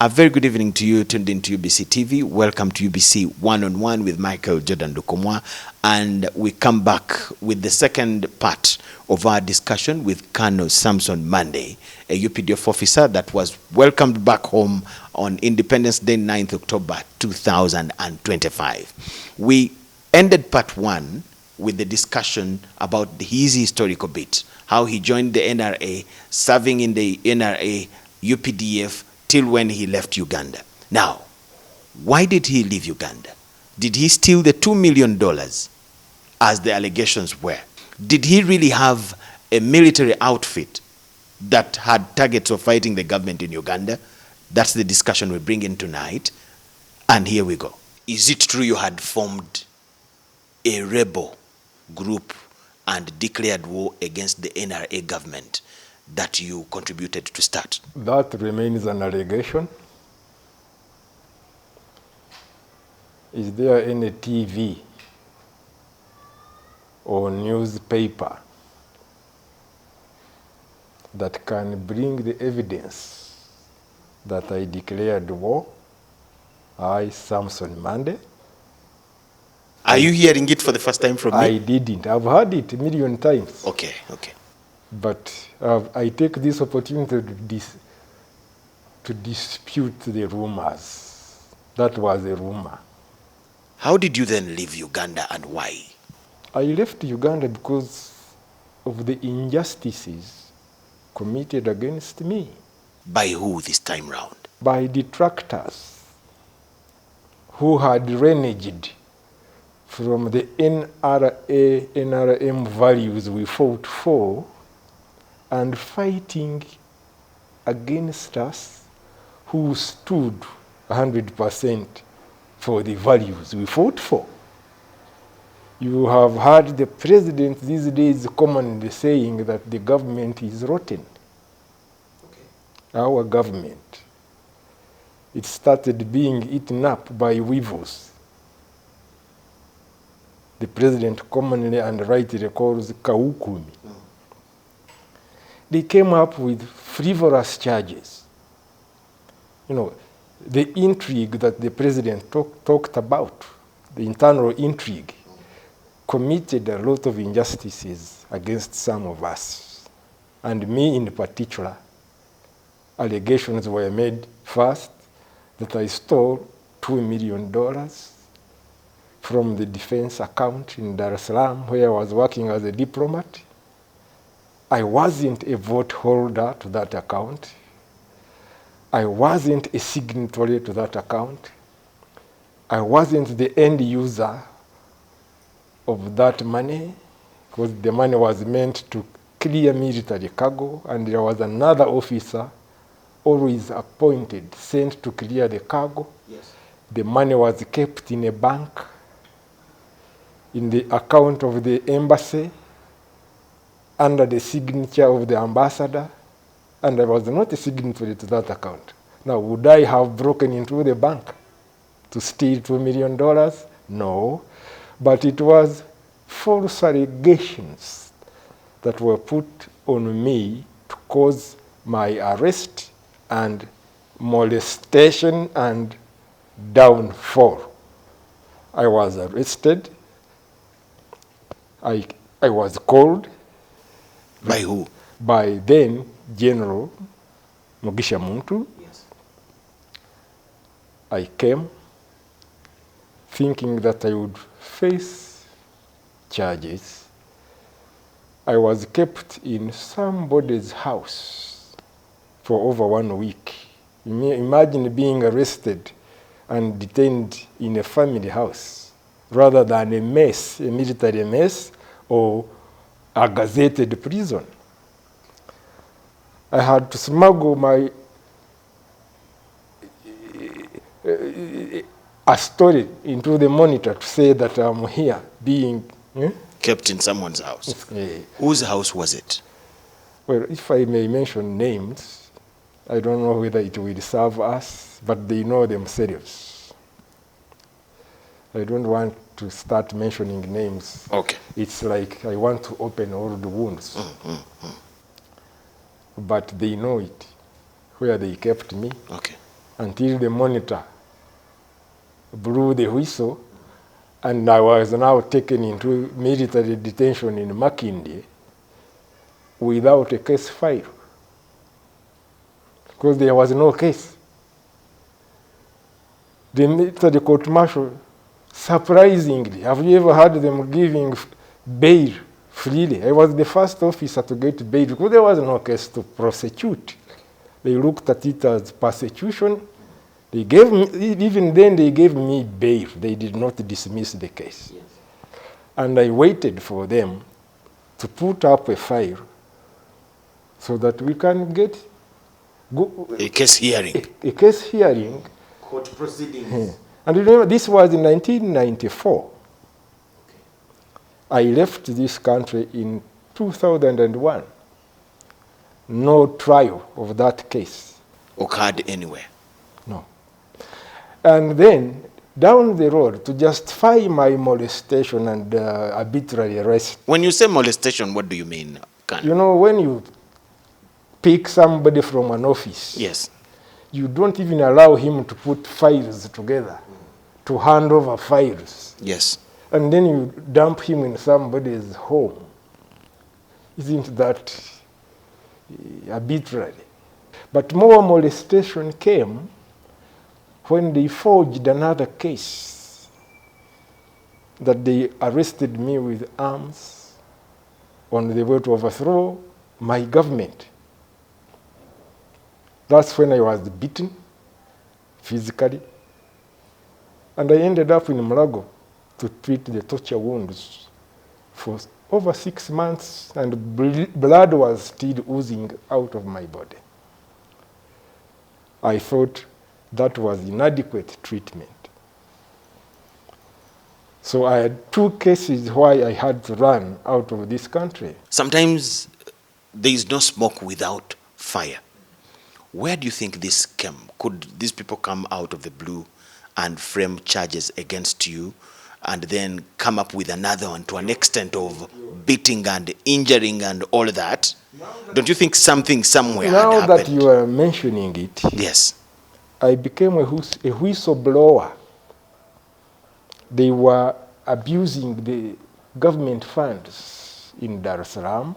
A very good evening to you tuned into UBC TV. Welcome to UBC One-on-One with Michael Jordan Dukomwa. And we come back with the second part of our discussion with Colonel Samson Mande, a UPDF officer that was welcomed back home on Independence Day, 9th October 2025. We ended part one with the discussion about his historical bit, how he joined the NRA, serving in the NRA, UPDF, till when he left Uganda. Now, why did he leave Uganda? Did he steal the $2 million as the allegations were? Did he really have a military outfit that had targets of fighting the government in Uganda? That's the discussion we bring in tonight. And here we go. Is it true you had formed a rebel group and declared war against the NRA government that you contributed to start? That remains an allegation. Is there any TV or newspaper that can bring the evidence that I declared war? I, Samson Mande. Are you hearing it for the first time from me? I didn't. I've heard it a million times. Okay, okay. But I take this opportunity to dispute the rumors. That was a rumor. How did you then leave Uganda and why? I left Uganda because of the injustices committed against me. By who this time round? By detractors who had reneged from the NRA, NRM values we fought for and fighting against us, who stood 100% for the values we fought for. You have heard the president these days commonly saying that the government is rotten. Okay. Our government. It started being eaten up by weevils. The president commonly and rightly calls kaukumi. They came up with frivolous charges. You know, the intrigue that the president talked about, the internal intrigue, committed a lot of injustices against some of us, and me in particular. Allegations were made first that I stole $2 million from the defense account in Dar es Salaam, where I was working as a diplomat. I wasn't a vote holder to that account. I wasn't a signatory to that account. I wasn't the end user of that money, because the money was meant to clear military cargo, and there was another officer always appointed, sent to clear the cargo. Yes. The money was kept in a bank, in the account of the embassy, under the signature of the ambassador, and I was not a signatory to that account. Now, would I have broken into the bank to steal $2 million? No, but it was false allegations that were put on me to cause my arrest and molestation and downfall. I was arrested. I was called. By who? By then General Mugisha Muntu. Yes. I came thinking that I would face charges. I was kept in somebody's house for over 1 week. Imagine being arrested and detained in a family house rather than a mess, a military mess, or a gazetted prison. I had to smuggle a story into the monitor to say that I'm here being kept in someone's house. Whose house was it? Well, if I may mention names, I don't know whether it will serve us, but they know themselves. I don't want to start mentioning names. Okay. It's like I want to open all the wounds. But they know it, where they kept me. Okay. until the monitor blew the whistle, and I was now taken into military detention in Makindye without a case file, because there was no case. The military court martial, surprisingly, have you ever heard them giving bail freely? I was the first officer to get bail because there was no case to prosecute. They looked at it as persecution. They gave me, even then they gave me bail. They did not dismiss the case. Yes. And I waited for them to put up a file so that we can get a case hearing. A case hearing. Court proceedings. And remember, this was in 1994. Okay. I left this country in 2001. No trial of that case occurred anywhere. No. And then, down the road, to justify my molestation and arbitrary arrest. When you say molestation, what do you mean? You know, when you pick somebody from an office, yes, you don't even allow him to put files together, to hand over files. Yes. And then you dump him in somebody's home. Isn't that arbitrary? But more molestation came when they forged another case that they arrested me with arms on the way to overthrow my government. That's when I was beaten physically. And I ended up in Mulago to treat the torture wounds for over 6 months, and blood was still oozing out of my body. I thought that was inadequate treatment. So I had 2 cases why I had to run out of this country. Sometimes there is no smoke without fire. Where do you think this came? Could these people come out of the blue and frame charges against you and then come up with another one to an extent of beating and injuring and all that? Don't you think something somewhere had happened? Now that you are mentioning it, yes, I became a whistleblower. They were abusing the government funds in Dar es Salaam.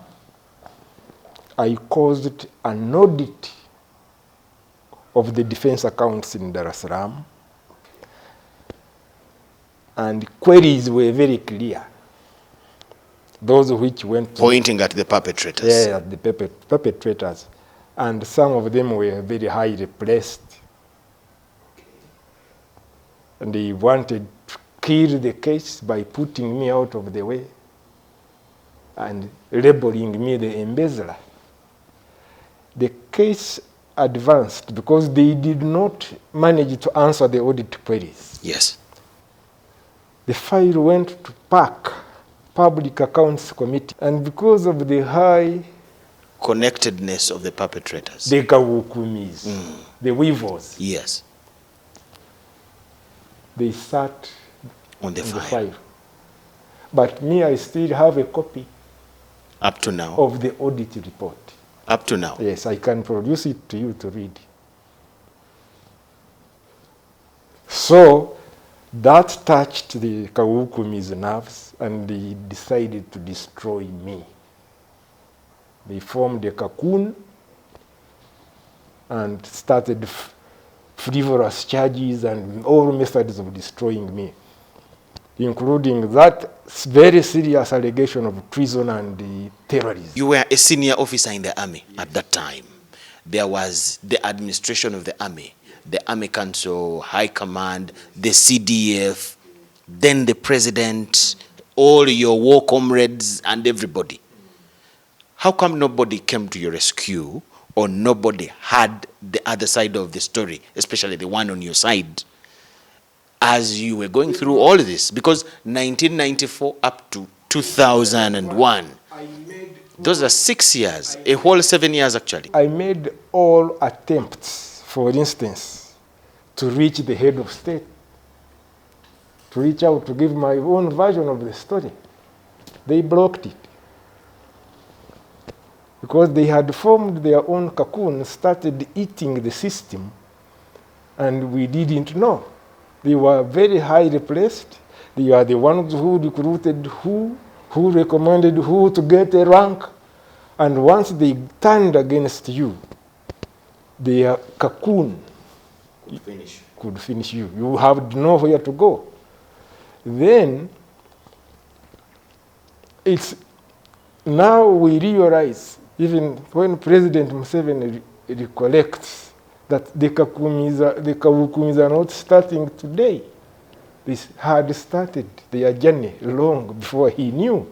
I caused an audit of the defense accounts in Dar es Salaam. And queries were very clear. Those which went pointing at the perpetrators. Yeah, at the perpetrators. And some of them were very highly placed. And they wanted to kill the case by putting me out of the way and labeling me the embezzler. The case advanced because they did not manage to answer the audit queries. Yes. The file went to PAC, Public Accounts Committee, and because of the high connectedness of the perpetrators, the Kawukumis, the weavers, yes, they sat on the file. But me, I still have a copy up to now of the audit report. Up to now? Yes, I can produce it to you to read. So that touched the Kawukumi's nerves, and they decided to destroy me. They formed a cocoon and started frivolous charges and all methods of destroying me, including that very serious allegation of treason and terrorism. You were a senior officer in the army at that time. There was the administration of the army, the Army Council, High Command, the CDF, then the president, all your war comrades and everybody. How come nobody came to your rescue, or nobody had the other side of the story, especially the one on your side, as you were going through all of this? Because 1994 up to 2001, those are 6 years, a whole 7 years actually. I made all attempts, for instance, to reach the head of state, to reach out to give my own version of the story. They blocked it. Because they had formed their own cocoon, started eating the system, and we didn't know. They were very highly placed. They are the ones who recruited who recommended who to get a rank. And once they turned against you, their cocoon could finish you. You have nowhere to go. Then, it's now we realize, even when President Museveni recollects, that the Kakumis are not starting today. They had started their journey long before he knew.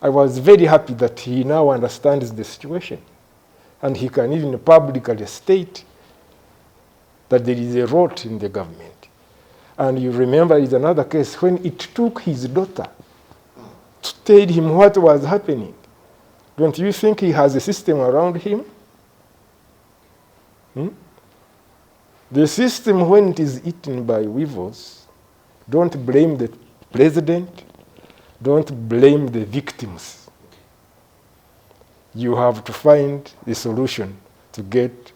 I was very happy that he now understands the situation. And he can even publicly state that there is a rot in the government. And you remember, is another case when it took his daughter to tell him what was happening. Don't you think he has a system around him? The system, when it is eaten by weevils, don't blame the president, don't blame the victims. You have to find the solution to get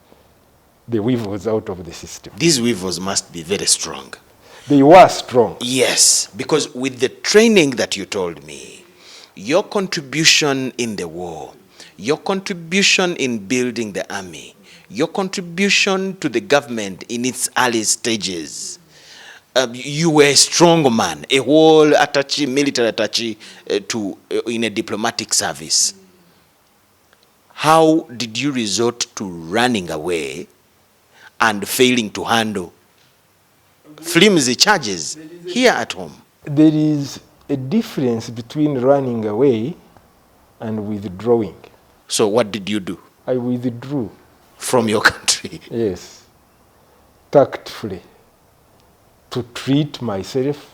the weevils out of the system. These weevils must be very strong. They were strong. Yes, because with the training that you told me, your contribution in the war, your contribution in building the army, your contribution to the government in its early stages, you were a strong man, a whole attaché, military attaché in a diplomatic service. How did you resort to running away and failing to handle flimsy charges here at home? There is a difference between running away and withdrawing. So what did you do? I withdrew. From your country? Yes, tactfully, to treat myself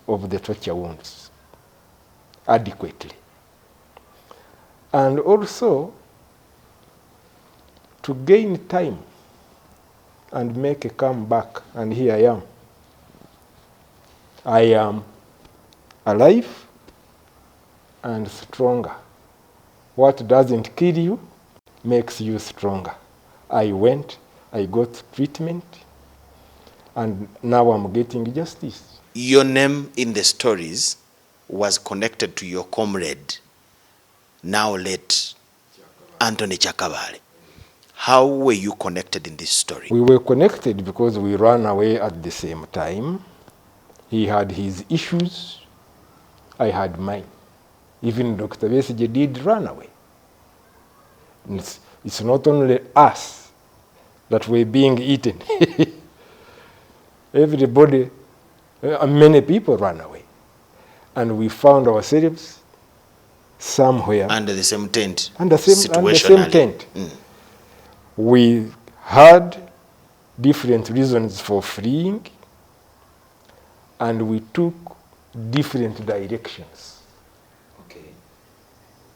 of the torture wounds adequately. And also to gain time and make a comeback, and here I am. I am alive and stronger. What doesn't kill you makes you stronger. I went, I got treatment, and now I'm getting justice. Your name in the stories was connected to your comrade, now late Anthony Chakabale. How were you connected in this story? We were connected because we ran away at the same time. He had his issues, I had mine. Even Dr. Besigye did run away. It's not only us that were being eaten. Everybody, many people ran away. And we found ourselves somewhere. Under the same tent. Under the same tent. We had different reasons for fleeing, and we took different directions. Okay.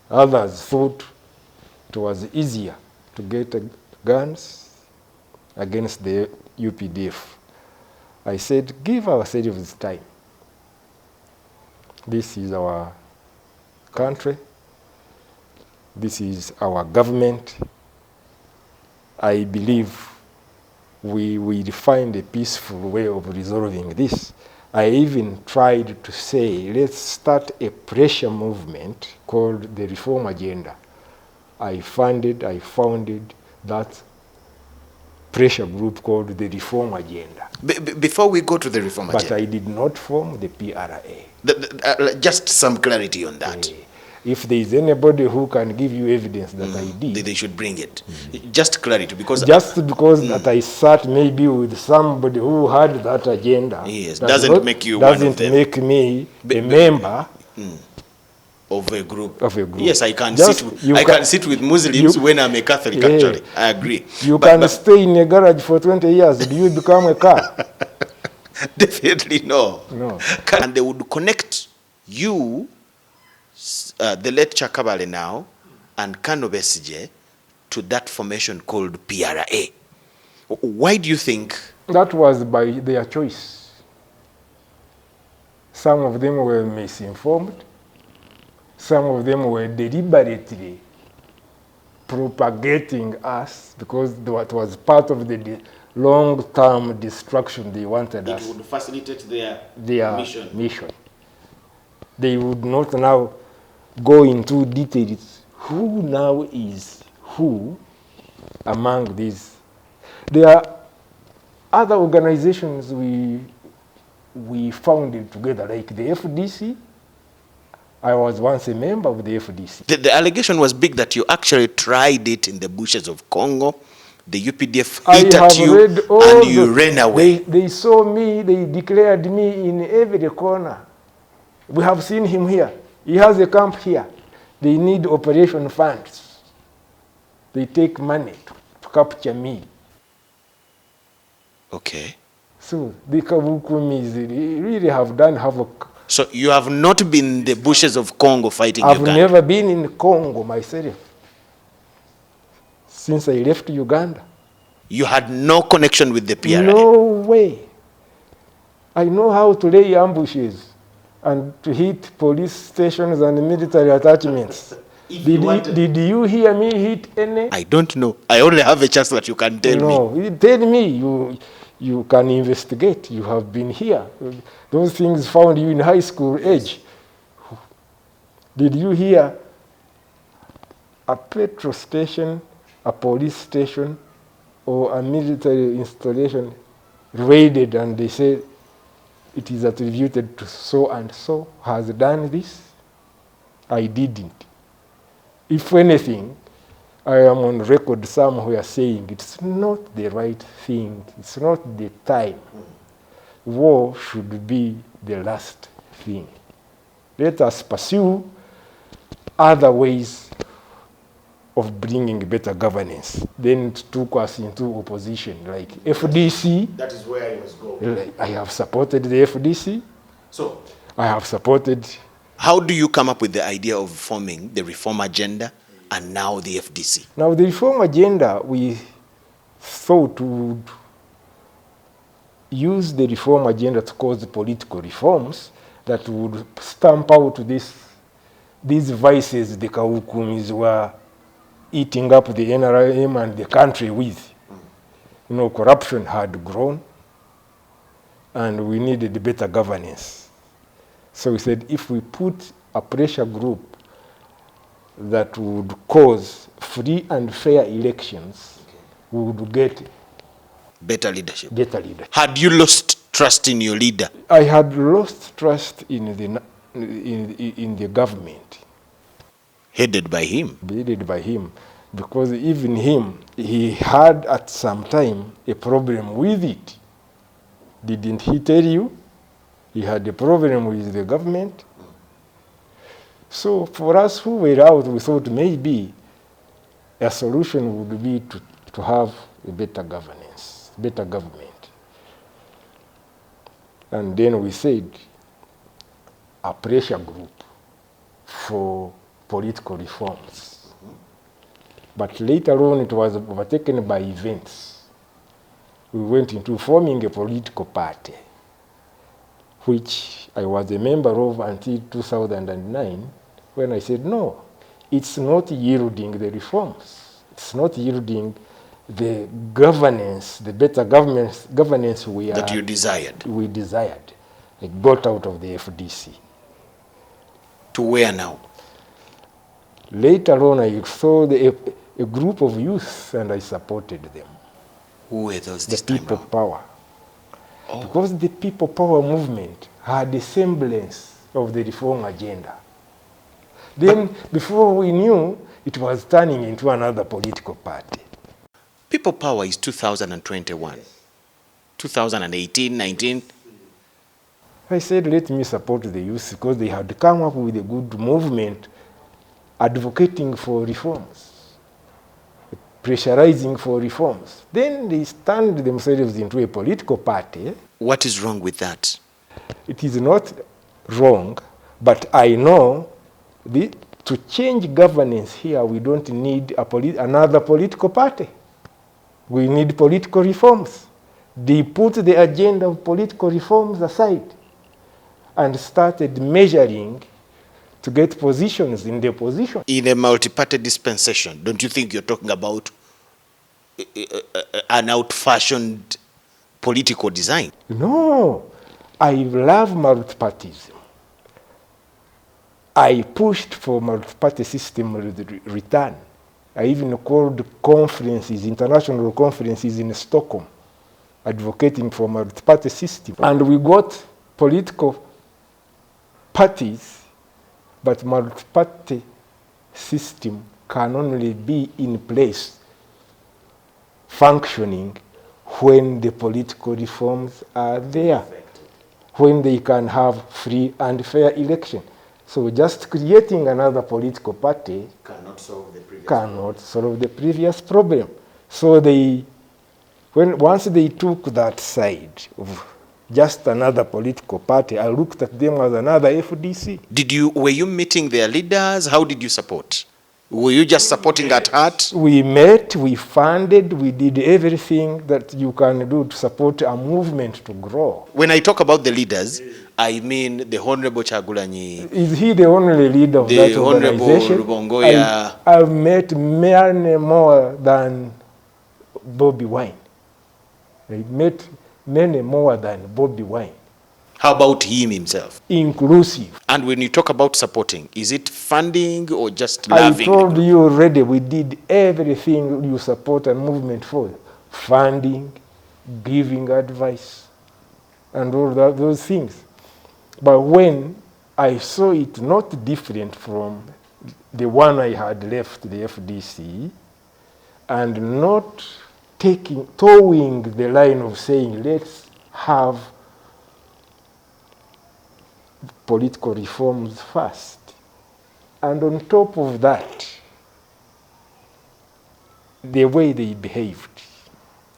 Others thought it was easier to get guns against the UPDF. I said, give ourselves time. This is our country. This is our government. I believe we will find a peaceful way of resolving this. I even tried to say, let's start a pressure movement called the Reform Agenda. I founded that pressure group called the Reform Agenda. Before we go to the Reform Agenda. But I did not form the PRA. Just some clarity on that. If there is anybody who can give you evidence that I did, they should bring it. Just clarity, because that I sat maybe with somebody who had that agenda, yes, doesn't make you doesn't one of them. Make me a member of a group. Yes, I can sit with Muslims when I'm a Catholic. Actually, I agree. You can stay in a garage for 20 years. Do you become a car? Definitely no. No. And they would connect you, the late Chakabale now, and Kano Besigye to that formation called PRA. Why do you think? That was by their choice. Some of them were misinformed. Some of them were deliberately propagating us because that was part of the long-term destruction they wanted us. It would facilitate their mission. They would not now go into details. Who now is who among these? There are other organizations we founded together, like the FDC. I was once a member of the FDC. The allegation was big that you actually tried it in the bushes of Congo. The UPDF I hit at you and you ran away. They saw me, they declared me in every corner. We have seen him here. He has a camp here. They need operation funds. They take money to capture me. Okay. So the Kabukumis really have done havoc. So you have not been in the bushes of Congo fighting I've Uganda? never been in Congo myself since I left Uganda. You had no connection with the PRA? No way. I know how to lay ambushes and to hit police stations and military attachments. Did you hear me hit any? I don't know. I only have a chance that you can tell me. No, tell me. You can investigate. You have been here. Those things found you in high school age. Did you hear a petrol station, a police station, or a military installation raided and they said it is attributed to so and so has done this? I didn't. If anything, I am on record somewhere saying it's not the right thing. It's not the time. War should be the last thing. Let us pursue other ways of bringing better governance. Then it took us into opposition, like FDC. That is where I was going. I have supported the FDC. So, I have supported. How do you come up with the idea of forming the reform agenda and now the FDC? Now the reform agenda, we thought would use the reform agenda to cause political reforms that would stamp out these vices the Kaukumis were eating up the NRM and the country with. You know, corruption had grown and we needed better governance. So we said if we put a pressure group that would cause free and fair elections, we would get better leadership. Had you lost trust in your leader? I had lost trust in the government. Headed by him? Headed by him. Because even him, he had at some time a problem with it. Didn't he tell you? He had a problem with the government. So for us who were out, we thought maybe a solution would be to have a better governance, better government. And then we said a pressure group for political reforms. But later on it was overtaken by events. We went into forming a political party, which I was a member of until 2009, when I said, no, it's not yielding the reforms. It's not yielding the governance, the better governance that you desired. We desired. I got out of the FDC. To where now? Later on, I saw a group of youth and I supported them. Who were those this time? The People Power. Oh. Because the People Power movement had a semblance of the reform agenda. Then, before we knew, it was turning into another political party. People Power is 2021. 2018, 19. I said, let me support the youth because they had come up with a good movement advocating for reforms, pressurizing for reforms. Then they turned themselves into a political party. What is wrong with that? It is not wrong, but I know to change governance here, we don't need another political party. We need political reforms. They put the agenda of political reforms aside and started measuring to get positions in the opposition. In a multi-party dispensation, don't you think you're talking about an out-fashioned political design? No, I love multipartyism. I pushed for multi-party system return. I even called conferences, international conferences in Stockholm, advocating for multi-party system. And we got political parties, but multi-party system can only be in place, functioning, when the political reforms are there, when they can have free and fair election. So just creating another political party Cannot solve the previous problem. So once they took that side of just another political party, I looked at them as another FDC. Were you meeting their leaders? How did you support? Were you just supporting at heart? We met, we funded, we did everything that you can do to support a movement to grow. When I talk about the leaders, I mean the Honorable Chagulanyi. Is he the only leader of that organization? The Honorable Rubongoya. I've met many more than Bobby Wine. I met many more than Bobby Wine. How about him himself? Inclusive. And when you talk about supporting, is it funding or just loving? I told you already, we did everything you support a movement for. Funding, giving advice, and all those things. But when I saw it not different from the one I had left, the FDC, and not towing the line of saying, let's have political reforms first. And on top of that, the way they behaved,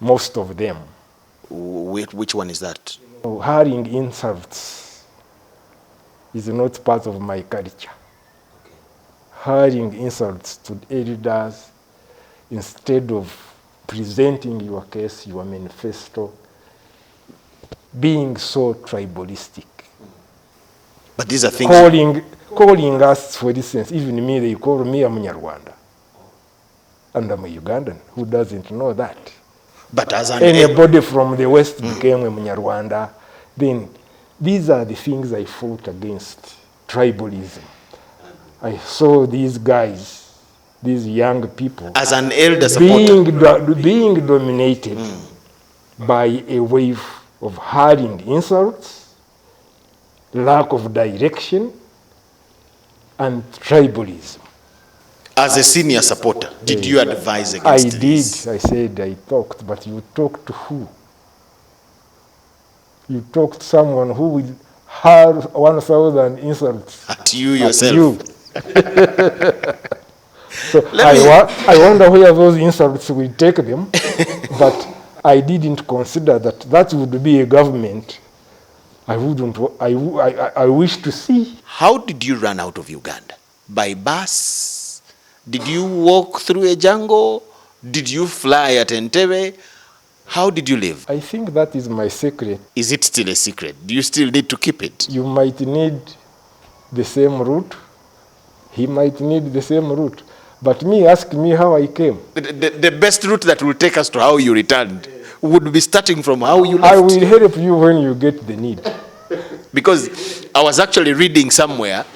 most of them. Which one is that? Hurling insults is not part of my culture. Okay. Hurling insults to elders instead of presenting your case, your manifesto, being so tribalistic. But these are things... Calling us, for instance, even me, they call me a Munyarwanda. And I'm a Ugandan. Who doesn't know that? But as anybody from the West became a Munyarwanda. Then these are the things I fought against, tribalism. I saw these guys, these young people, as an elder supporter, being dominated by a wave of hurling insults, lack of direction, and tribalism. As a senior supporter, did you advise against this? I said I talked, but you talked to who? You talked to someone who will hurl 1,000 insults at you yourself. You. So I wonder where those insults will take them, but I didn't consider that would be a government I wish to see. How did you run out of Uganda? By bus? Did you walk through a jungle? Did you fly at Entebbe? How did you live? I think that is my secret. Is it still a secret? Do you still need to keep it? You might need the same route. He might need the same route. But ask me how I came. The best route that will take us to how you returned would be starting from how you left. I will help you when you get the need. Because I was actually reading somewhere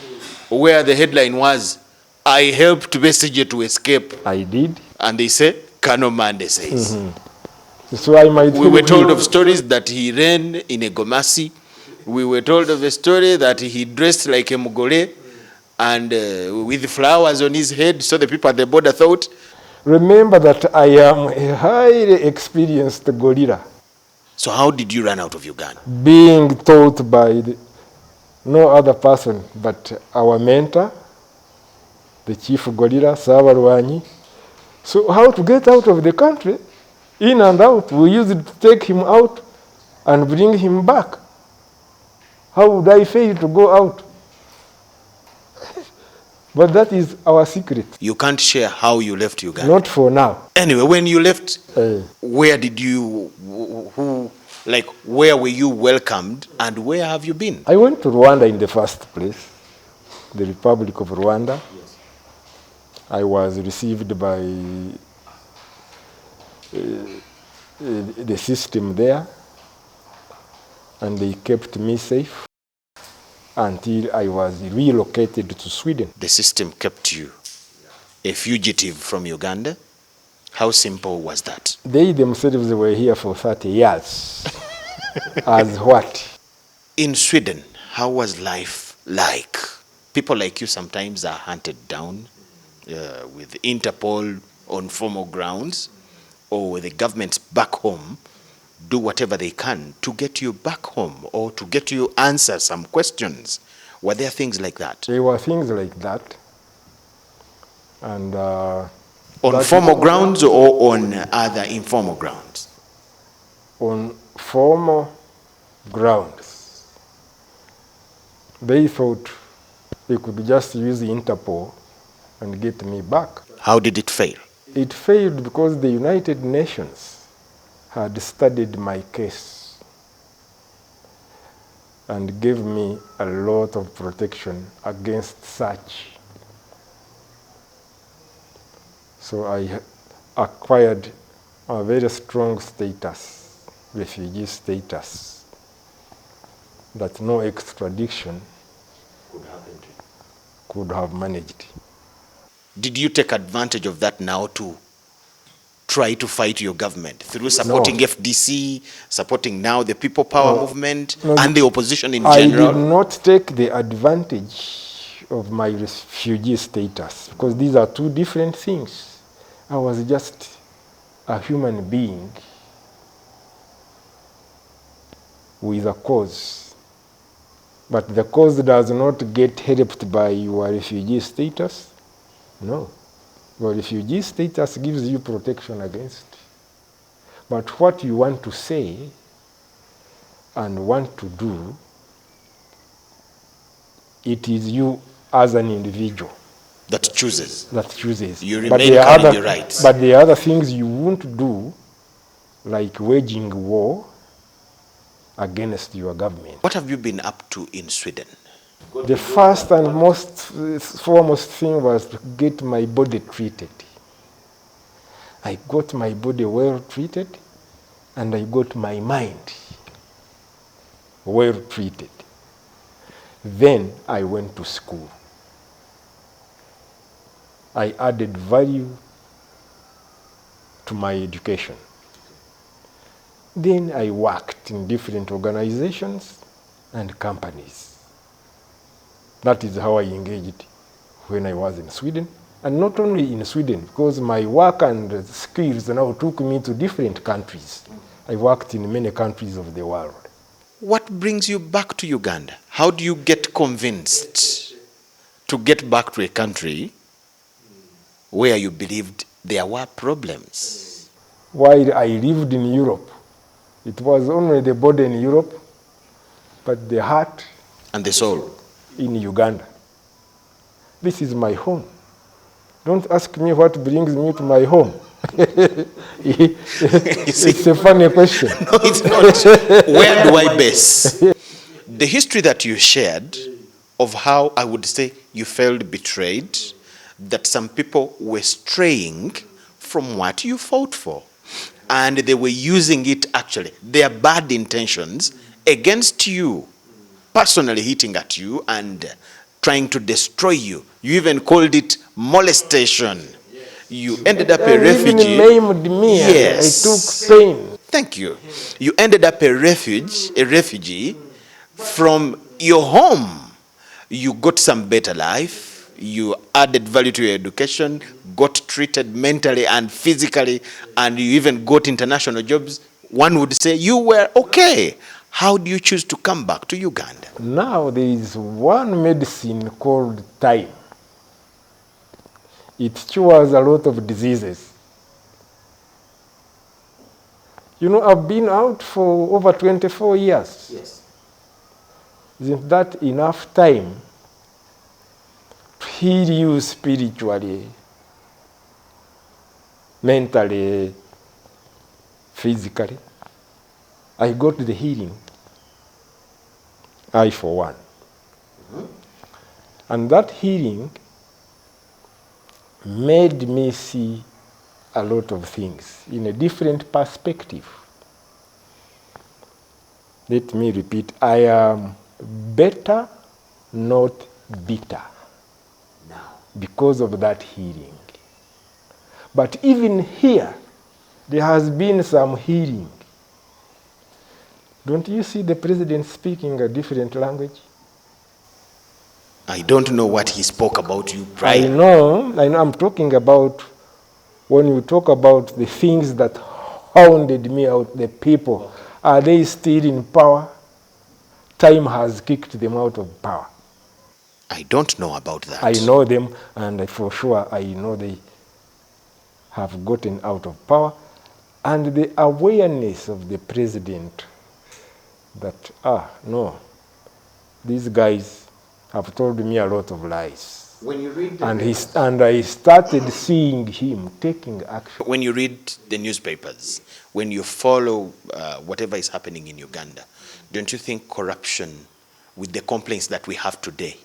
where the headline was, I helped Besigye to escape. I did. And they said, Samson Mande says. So I might. We were told of stories that he ran in a Gomasi. We were told of a story that he dressed like a Mugole and with flowers on his head, so the people at the border thought. Remember that I am a highly experienced gorilla. So how did you run out of Uganda? Being taught by no other person but our mentor, the chief gorilla, Sabarwanyi. So how to get out of the country? In and out. We used to take him out and bring him back. How would I fail to go out? But that is our secret. You can't share how you left Uganda? Not for now. Anyway, when you left, where did you, where were you welcomed and where have you been? I went to Rwanda in the first place, the Republic of Rwanda. Yes. I was received by the system there, and they kept me safe until I was relocated to Sweden. The system kept you a fugitive from Uganda? How simple was that? They themselves were here for 30 years. As what? In Sweden, how was life like? People like you sometimes are hunted down with Interpol on formal grounds, or the governments back home do whatever they can to get you back home or to get you answer some questions. Were there things like that? There were things like that. And on formal grounds or on other informal grounds? On formal grounds. They thought they could just use Interpol and get me back. How did it fail? It failed because the United Nations had studied my case and gave me a lot of protection against such. So I acquired a very strong status, refugee status, that no extradition could have managed. Did you take advantage of that now to try to fight your government through supporting FDC, supporting now the People Power movement, and the opposition in general? I did not take the advantage of my refugee status, because these are two different things. I was just a human being with a cause. But the cause does not get helped by your refugee status. No. Your refugee status gives you protection against. But what you want to say and want to do, it is you as an individual that chooses. That chooses. You remain carrying your rights. But there are other things you won't do, like waging war against your government. What have you been up to in Sweden? The first and most foremost thing was to get my body treated. I got my body well treated, and I got my mind well treated. Then I went to school. I added value to my education. Then I worked in different organizations and companies. That is how I engaged when I was in Sweden. And not only in Sweden, because my work and skills now took me to different countries. I worked in many countries of the world. What brings you back to Uganda? How do you get convinced to get back to a country where you believed there were problems? While I lived in Europe, it was only the body in Europe, but the heart and the soul in Uganda. This is my home. Don't ask me what brings me to my home. It's a funny question. No, it's not. Where do I base? The history that you shared of how, I would say, you felt betrayed, that some people were straying from what you fought for, and they were using it, actually, their bad intentions against you, personally hitting at you and trying to destroy you. You even called it molestation. You ended up a refugee. Even maimed me. Yes. I took pain. Thank you. You ended up a refugee from your home. You got some better life. You added value to your education, got treated mentally and physically, and you even got international jobs. One would say you were okay. How do you choose to come back to Uganda? Now there is one medicine called time. It cures a lot of diseases. You know, I've been out for over 24 years. Yes. Isn't that enough time to heal you spiritually, mentally, physically? I got the healing. I, for one. Mm-hmm. And that healing made me see a lot of things in a different perspective. Let me repeat, I am better, not bitter, Now. because of that healing. But even here, there has been some healing. Don't you see the president speaking a different language? I don't know what he spoke about you I prior. know, I'm talking about when you talk about the things that hounded me out, the people. Are they still in power? Time has kicked them out of power. I don't know about that. I know them, and for sure I know they have gotten out of power. And the awareness of the president that, no, these guys have told me a lot of lies. When you read the And I started seeing him taking action. When you read the newspapers, when you follow whatever is happening in Uganda, don't you think corruption, with the complaints that we have today,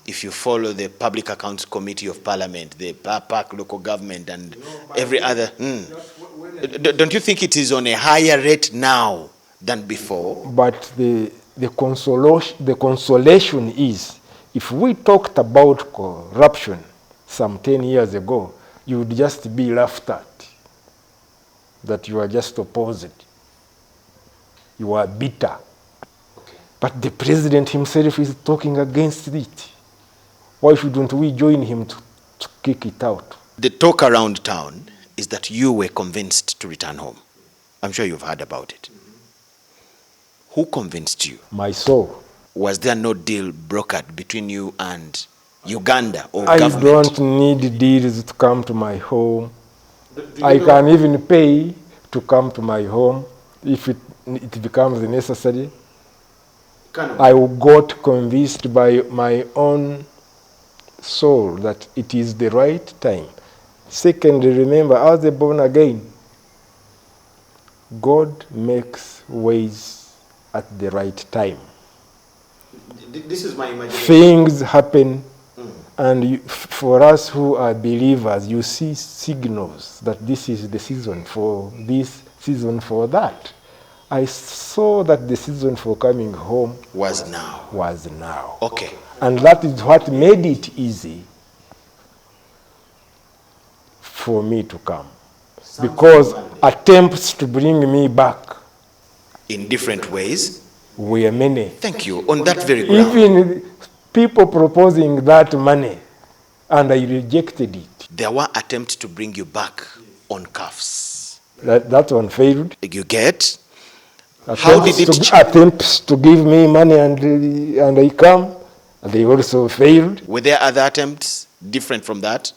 if you follow the Public Accounts Committee of Parliament, the PAC local government, and every other, don't you think it is on a higher rate now than before? But the consolation is, if we talked about corruption some 10 years ago, you would just be laughed at, that you are just opposed. You are bitter. Okay. But the president himself is talking against it. Why shouldn't we join him to kick it out? The talk around town is that you were convinced to return home. I'm sure you've heard about it. Who convinced you? My soul. Was there no deal brokered between you and Uganda or I government? don't need deals to come to my home. I can even pay to come to my home if it becomes necessary. I got convinced by my own soul that it is the right time. Secondly, remember, as a born again, God makes ways at the right time. This is my imagination. Things happen, and for us who are believers, you see signals that this is the season for this, season for that. I saw that the season for coming home was now. Okay. And that is what made it easy for me to come. Because attempts to bring me back in different ways were many. Thank you. On that very ground. Even people proposing that money, and I rejected it. There were attempts to bring you back on cuffs. That one failed. You get? How did it? Attempts to give me money and I come, and they also failed. Were there other attempts different from that?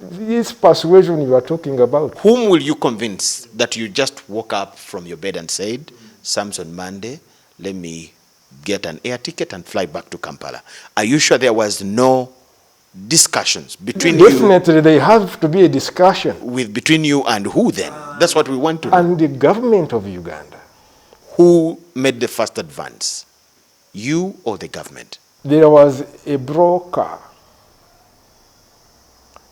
This persuasion you are talking about. Whom will you convince that you just woke up from your bed and said, Samson Mande, let me get an air ticket and fly back to Kampala? Are you sure there was no discussions between Definitely there have to be a discussion. Between you and who then? That's what we want to know. And the government of Uganda. Who made the first advance? You or the government? There was a broker.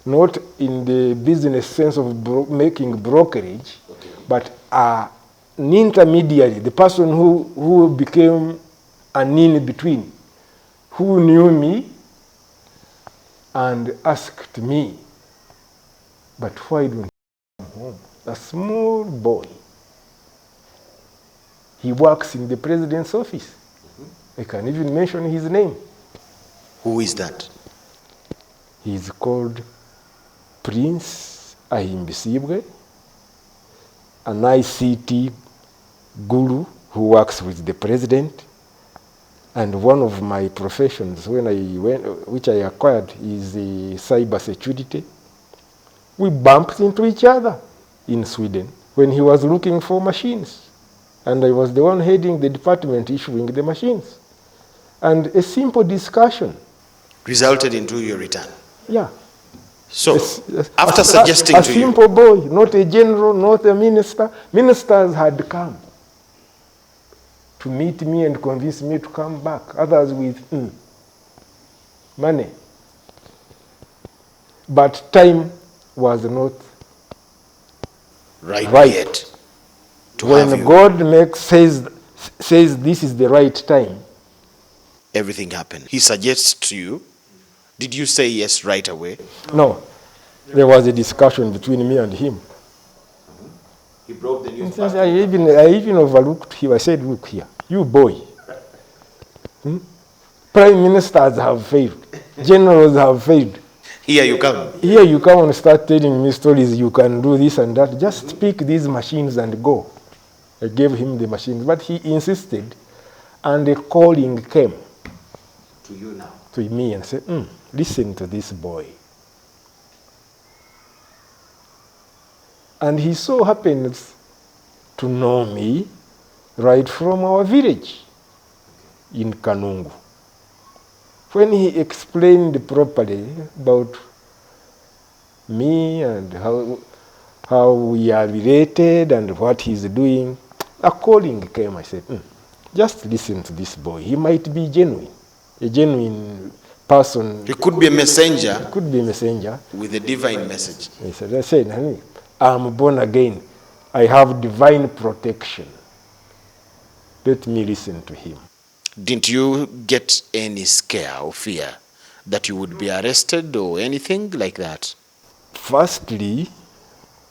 Not in the business sense of making brokerage, okay, but an intermediary, the person who became an in-between, who knew me and asked me, but why don't you come home? A small boy. He works in the president's office. I can even mention his name. Who is that? He's called Prince Ahimbisibwe, an ICT guru who works with the president. And one of my professions, which I acquired, is cyber security. We bumped into each other in Sweden when he was looking for machines. And I was the one heading the department issuing the machines. And a simple discussion resulted into your return. Yeah. So, after suggesting to you... A simple boy, not a general, not a minister. Ministers had come to meet me and convince me to come back. Others with money. But time was not right, right. yet to When have you. God says this is the right time, Everything happened. He suggests to you. Did you say yes right away? no, there was a discussion between me and him. He broke the news. I even overlooked him. I said, look here, you boy. Prime ministers have failed. Generals have failed. Here you come. Here you come and start telling me stories, you can do this and that. Just pick these machines and go. I gave him the machines, but he insisted, and a calling came To you now. to me and said, listen to this boy. And he so happens to know me right from our village in Kanungu. When he explained properly about me and how we are related and what he's doing, a calling came. I said, just listen to this boy. He might be genuine, a genuine person. He could be a messenger. He could be a messenger. With a divine message. I said, honey, I'm born again. I have divine protection. Let me listen to him. Didn't you get any scare or fear that you would be arrested or anything like that? Firstly,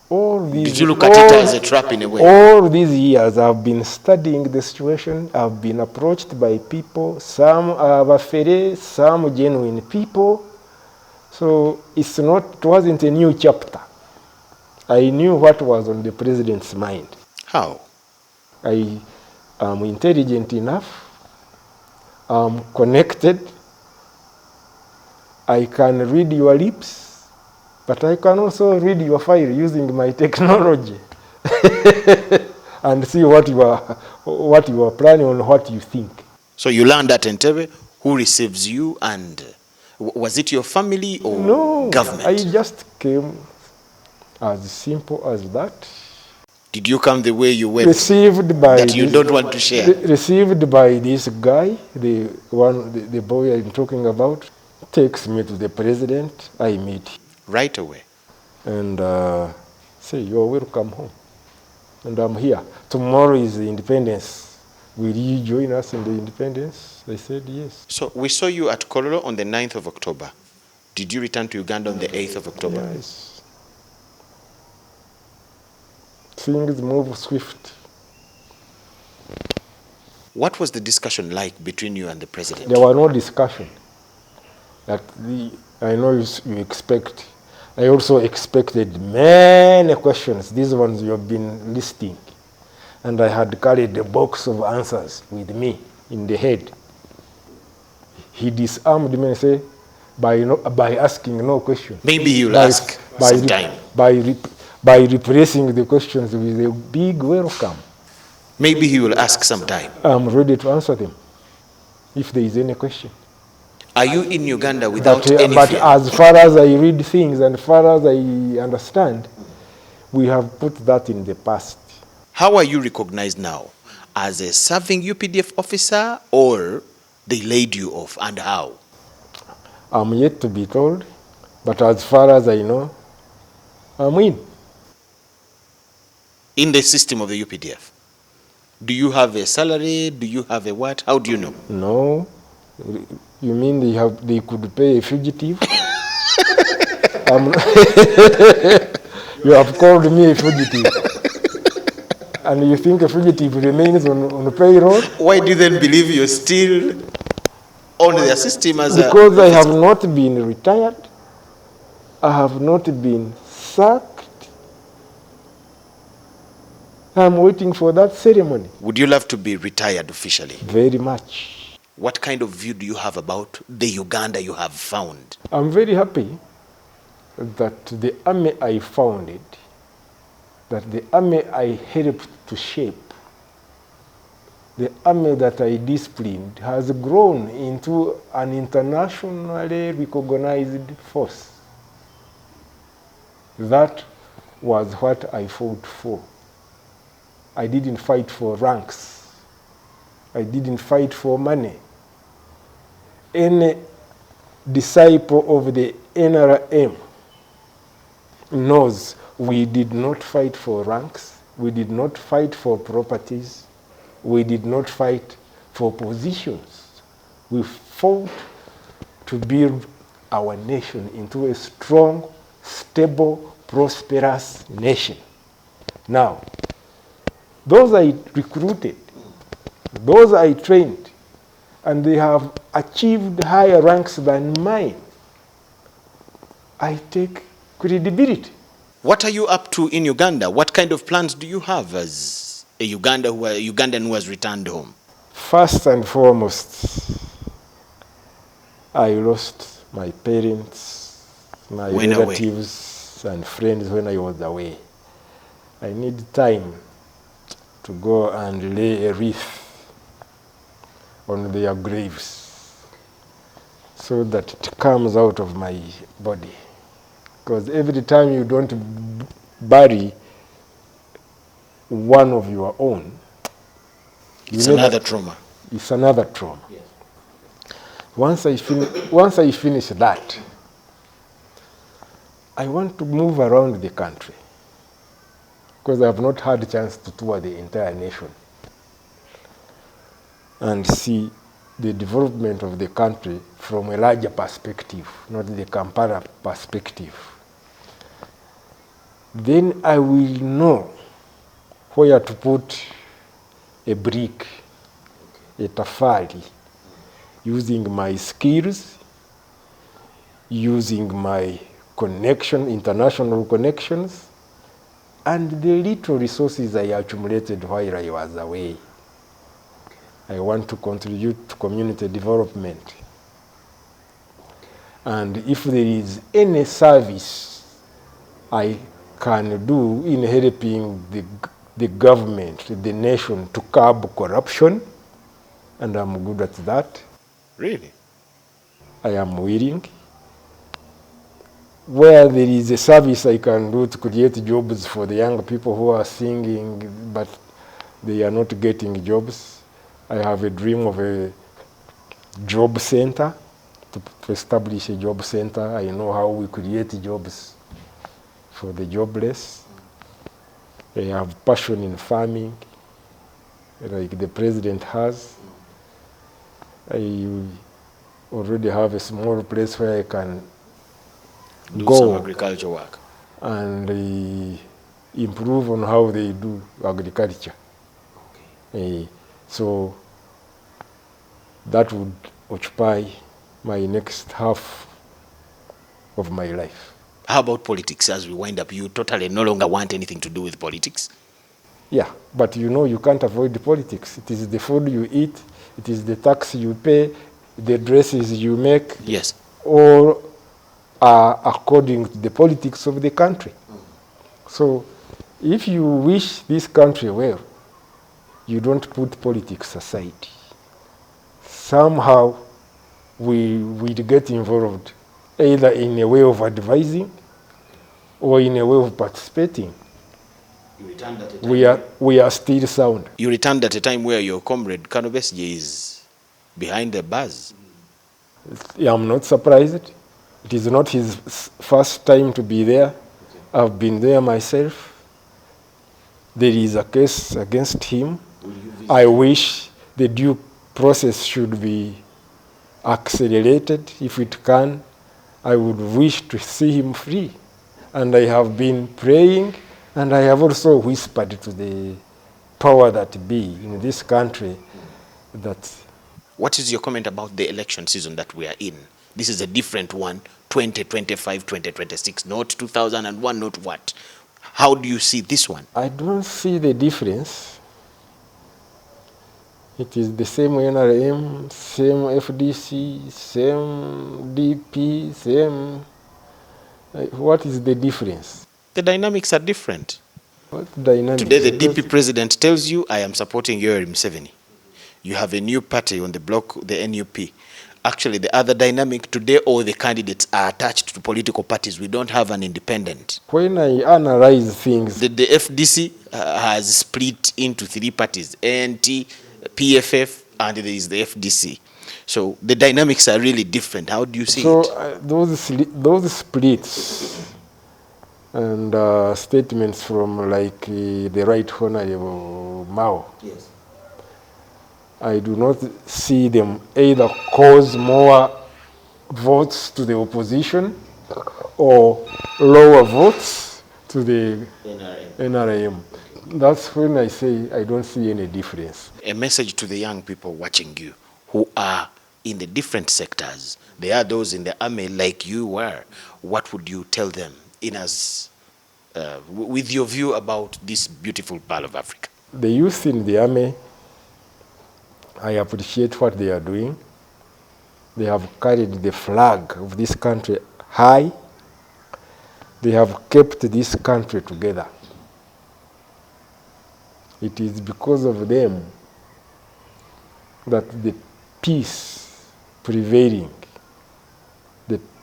Did you look at it as a trap in a way? All these years I've been studying the situation. I've been approached by people. Some are Bafere, some genuine people. So it wasn't a new chapter. I knew what was on the president's mind. How? I am intelligent enough. I'm connected. I can read your lips, but I can also read your file using my technology and see what you are planning on, what you think. So you learned at Entebbe who receives you, and was it your family or government? No, I just came as simple as that. Did you come the way you went? Received by that you don't want to share? Received by this guy, the boy I'm talking about, takes me to the president. I meet him. Right away. And say, you're welcome home. And I'm here. Tomorrow is the independence. Will you join us in the independence? They said yes. So we saw you at Kololo on the 9th of October. Did you return to Uganda on the 8th of October? Yes. Things move swift. What was the discussion like between you and the president? There was no discussion. I know you expect. I also expected many questions. These ones you have been listing. And I had carried a box of answers with me in the head. He disarmed me and said, by asking no question. Maybe you'll ask sometime. By replacing the questions with a big welcome. Maybe he will ask sometime. I'm ready to answer them, if there is any question. Are you in Uganda without any but fear? As far as I read things and as far as I understand, we have put that in the past. How are you recognized now? As a serving UPDF officer, or they laid you off, and how? I'm yet to be told, but as far as I know, I'm in the system of the UPDF. Do you have a salary? Do you have a what? How do you know? No. You mean they could pay a fugitive? You have called me a fugitive. And you think a fugitive remains on payroll? Why do you then believe you're still on the system as because I have not been retired. I have not been sacked. I'm waiting for that ceremony. Would you love to be retired officially? Very much. What kind of view do you have about the Uganda you have found? I'm very happy that the army I founded, that the army I helped to shape, the army that I disciplined has grown into an internationally recognized force. That was what I fought for. I didn't fight for ranks. I didn't fight for money. Any disciple of the NRM knows We did not fight for ranks. We did not fight for properties. We did not fight for positions. We fought to build our nation into a strong, stable, prosperous nation. Now, those I recruited, those I trained, and they have achieved higher ranks than mine, I take credibility. What are you up to in Uganda? What kind of plans do you have as a Ugandan who has returned home? First and foremost, I lost my parents, my relatives and friends when I was away. I need time to go and lay a wreath on their graves so that it comes out of my body. Because every time you don't bury one of your own, it's another trauma. It's another trauma. Yes. Once I finish that, I want to move around the country because I have not had a chance to tour the entire nation and see the development of the country from a larger perspective, not the Kampala perspective. Then I will know where to put a brick, a tafari, using my skills, using my international connections, and the little resources I accumulated while I was away. I want to contribute to community development. And if there is any service I can do in helping the government, the nation to curb corruption, and I'm good at that. Really? I am willing. Where there is a service I can do to create jobs for the young people who are singing, but they are not getting jobs, I have a dream of a job center, to establish a job center. I know how we create jobs for the jobless. I have passion in farming, like the president has. I already have a small place where I can do go some agriculture work and improve on how they do agriculture. Okay. So that would occupy my next half of my life. How about politics as we wind up? You totally no longer want anything to do with politics? Yeah, but you can't avoid politics. It is the food you eat, it is the tax you pay, the dresses you make. Yes. All are according to the politics of the country. So if you wish this country well, you don't put politics aside. Somehow we will get involved, either in a way of advising or in a way of participating. You returned at a time we are still sound. You returned at a time where your comrade Kano Besigye is behind the bars. I'm not surprised. It is not his first time to be there. Okay. I've been there myself. There is a case against him. I wish the due process should be accelerated if it can. I would wish to see him free. And I have been praying, and I have also whispered to the power that be in this country that... What is your comment about the election season that we are in? This is a different one, 2025, 2026, not 2001, not what. How do you see this one? I don't see the difference. It is the same NRM, same FDC, same DP, same... What is the difference? The dynamics are different. What dynamics? Today the DP president tells you, I am supporting Yoweri Museveni. You have a new party on the block, the NUP. Actually, the other dynamic today, all the candidates are attached to political parties. We don't have an independent. When I analyze things... The FDC has split into 3 parties, NT, PFF, and there is the FDC. So the dynamics are really different. How do you see it? So those splits and statements from like the Right Honorable Mao. Yes. I do not see them either cause more votes to the opposition or lower votes to the NRM. That's when I say I don't see any difference. A message to the young people watching you who are in the different sectors. There are those in the army like you were. What would you tell them with your view about this beautiful part of Africa? The youth in the army, I appreciate what they are doing. They have carried the flag of this country high. They have kept this country together. It is because of them that the peace prevailing,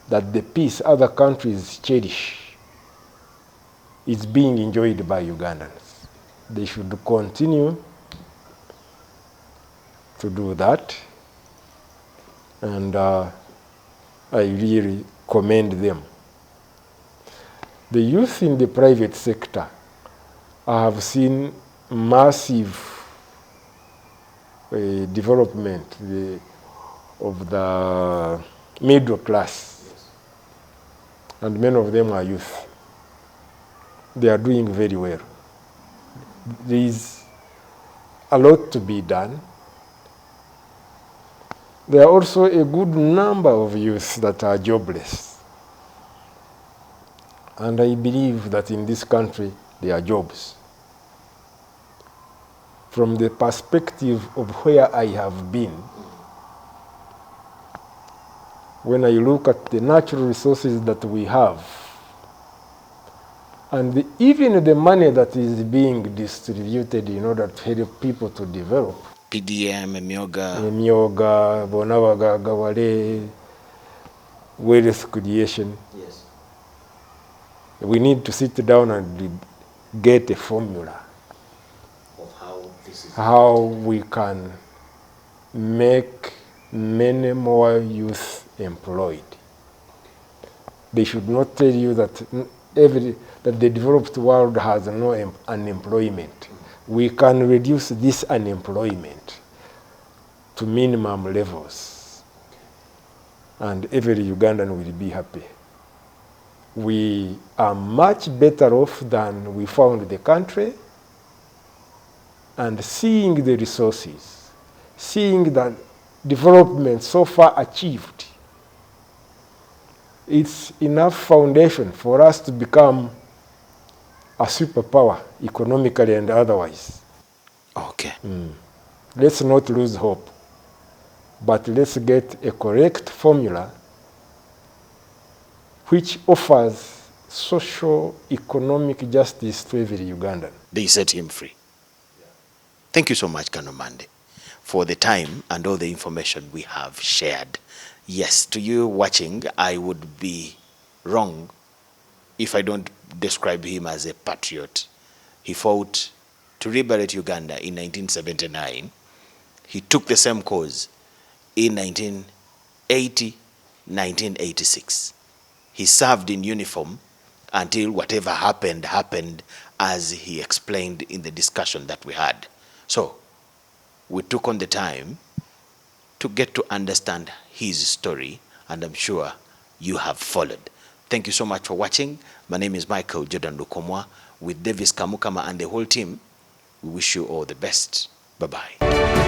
that the peace other countries cherish, is being enjoyed by Ugandans. They should continue to do that, and I really commend them. The youth in the private sector, I have seen massive development of the middle class, and many of them are youth. They are doing very well. There is a lot to be done. There are also a good number of youth that are jobless. And I believe that in this country, there are jobs. From the perspective of where I have been, when I look at the natural resources that we have, and even the money that is being distributed in order to help people to develop, PDM, Emyoga, Bonawagaga, Wale, wealth creation. Yes. We need to sit down and get a formula of how we can make many more youth employed. They should not tell you that that the developed world has no unemployment. We can reduce this unemployment to minimum levels, and every Ugandan will be happy. We are much better off than we found the country, and seeing the resources, seeing the development so far achieved, it's enough foundation for us to become a superpower, economically and otherwise. Okay. Let's not lose hope, but let's get a correct formula which offers social, economic justice to every Ugandan. They set him free. Thank you so much, Samson Mande, for the time and all the information we have shared. Yes, to you watching, I would be wrong if I don't describe him as a patriot. He fought to liberate Uganda in 1979. He took the same cause in 1980, 1986. He served in uniform until whatever happened, happened, as he explained in the discussion that we had. So we took on the time to get to understand his story, and I'm sure you have followed. Thank you so much for watching. My name is Michael Jordan Lukomwa with Davis Kamukama and the whole team. We wish you all the best. Bye-bye.